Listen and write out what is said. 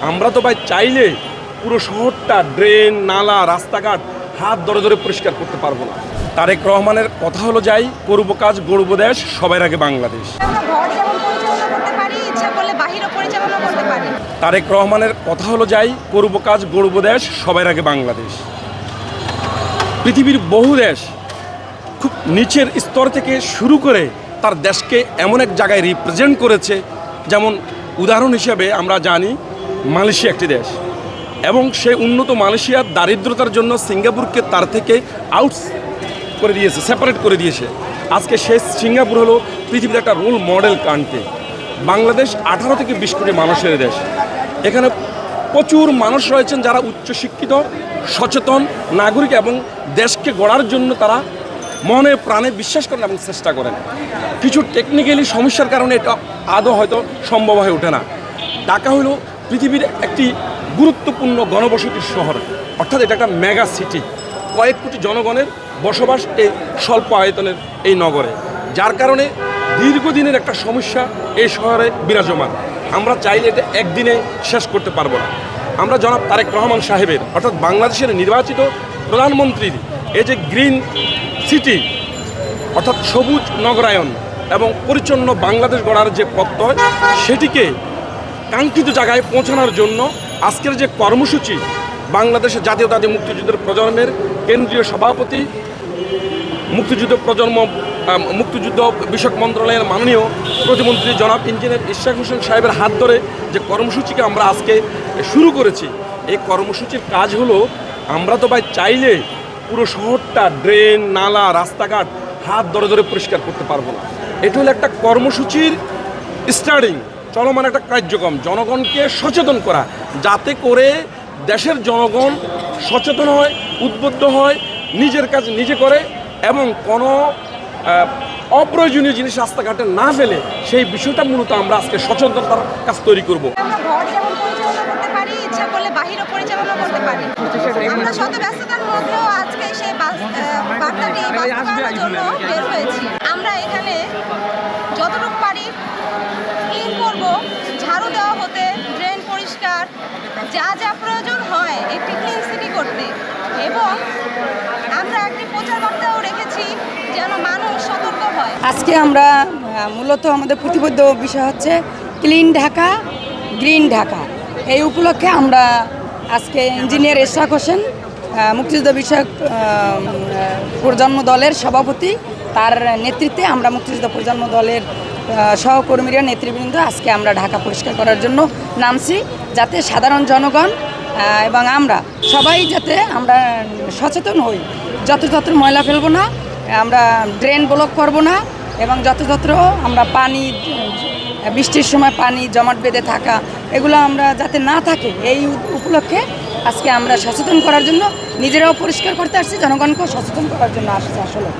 আমরা তো ভাই চাইলে পুরো শহরটা ড্রেন নালা রাস্তাঘাট হাত ধরে ধরে পরিষ্কার করতে পারবো না। তারেক রহমানের কথা হলো যাই, করব কাজ গড়ব দেশ, সবার আগে বাংলাদেশ। তারেক রহমানের কথা হলো যাই, করব কাজ গড়ব দেশ, সবার আগে বাংলাদেশ। পৃথিবীর বহু দেশ খুব নিচের স্তর থেকে শুরু করে তার দেশকে এমন এক জায়গায় রিপ্রেজেন্ট করেছে, যেমন উদাহরণ হিসেবে আমরা জানি মালয়েশিয়া একটি দেশ, এবং সেই উন্নত মালয়েশিয়ার দারিদ্রতার জন্য সিঙ্গাপুরকে তার থেকে আউটস করে দিয়েছে, সেপারেট করে দিয়েছে। আজকে সেই সিঙ্গাপুর হলো পৃথিবীর একটা রোল মডেল কান্ট্রি। বাংলাদেশ 18 থেকে 20 কোটি মানুষের দেশ। এখানে প্রচুর মানুষ রয়েছেন যারা উচ্চশিক্ষিত, সচেতন নাগরিক এবং দেশকে গড়ার জন্য তারা মনে প্রাণে বিশ্বাস করেন এবং চেষ্টা করেন। কিছু টেকনিক্যালি সমস্যার কারণে এটা আদৌ হয়তো সম্ভব হয়ে ওঠে না। ঢাকা হলো পৃথিবীর একটি গুরুত্বপূর্ণ গণবসতির শহর, অর্থাৎ এটা একটা মেগা সিটি। কয়েক কোটি জনগণের বসবাস এই স্বল্প আয়তনের এই নগরে, যার কারণে দীর্ঘদিনের একটা সমস্যা এই শহরে বিরাজমান। আমরা চাইলে এটা একদিনে শেষ করতে পারবো না। আমরা জনাব তারেক রহমান সাহেবের, অর্থাৎ বাংলাদেশের নির্বাচিত প্রধানমন্ত্রীর এই যে গ্রিন সিটি, অর্থাৎ সবুজ নগরায়ন এবং পরিচ্ছন্ন বাংলাদেশ গড়ার যে প্রত্যয়, সেটিকে কাঙ্ক্ষিত জায়গায় পৌঁছানোর জন্য আজকের যে কর্মসূচি, বাংলাদেশের জাতীয়তাবাদী মুক্তিযুদ্ধের প্রজন্মের কেন্দ্রীয় সভাপতি, মুক্তিযুদ্ধ বিষয়ক মন্ত্রণালয়ের মাননীয় প্রতিমন্ত্রী জনাব ইঞ্জিনিয়ার ইশরাক হোসেন সাহেবের হাত ধরে যে কর্মসূচিকে আমরা আজকে শুরু করেছি, এই কর্মসূচির কাজ হলো, আমরা তো ভাই চাইলে পুরো শহরটা ড্রেন নালা রাস্তাঘাট হাত ধরে ধরে পরিষ্কার করতে পারবো না। এটা হলো একটা কর্মসূচির স্টার্টিং, চলমান একটা কার্যক্রম, জনগণকে সচেতন করা, যাতে করে দেশের জনগণ সচেতন হয়, উদ্বুদ্ধ হয়, নিজের কাজ নিজে করে এবং কোনো অপ্রয়োজনীয় জিনিস রাস্তাঘাটে না ফেলে, সেই বিষয়টা মূলত আমরা আজকে সচেতনতার কাজ তৈরি করব। আমরা শত ব্যস্ততার মধ্যেও আজকে সেই বার্তাটি বাস্তবায়নের জন্য বের হয়েছি। আমরা এখানে যতটুকু পারি ক্লিন করব, ঝাড়ু দেওয়া হতে, ড্রেন পরিষ্কার, যা যা প্রয়োজন হয় একটি ক্লিন সিটি করতে। এবং আমরা একটি প্রচার বার্তাও রেখেছি যেন মানুষ সতর্ক হয়। আজকে আমরা মূলত আমাদের প্রতিবদ্ধ বিষয় হচ্ছে ক্লিন ঢাকা গ্রিন ঢাকা। এই উপলক্ষে আমরা আজকে ইঞ্জিনিয়ার ইশরাক হোসেন, মুক্তিযুদ্ধ বিষয়ক প্রজন্ম দলের সভাপতি, তার নেতৃত্বে আমরা মুক্তিযুদ্ধ প্রজন্ম দলের সহকর্মীরা নেতৃবৃন্দ আজকে আমরা ঢাকা পরিষ্কার করার জন্য নামছি, যাতে সাধারণ জনগণ এবং আমরা সবাই যাতে আমরা সচেতন হই। যত্রতত্র ময়লা ফেলবো না, আমরা ড্রেন ব্লক করব না, এবং যত্রতত্র আমরা পানি, বৃষ্টির সময় পানি জমাট বেঁধে থাকা, এগুলো আমরা যাতে না থাকে, এই উপলক্ষে আজকে আমরা সচেতন করার জন্য নিজেরাও পরিষ্কার করতে আসছি, জনগণকেও সচেতন করার জন্য আসছি আসলে।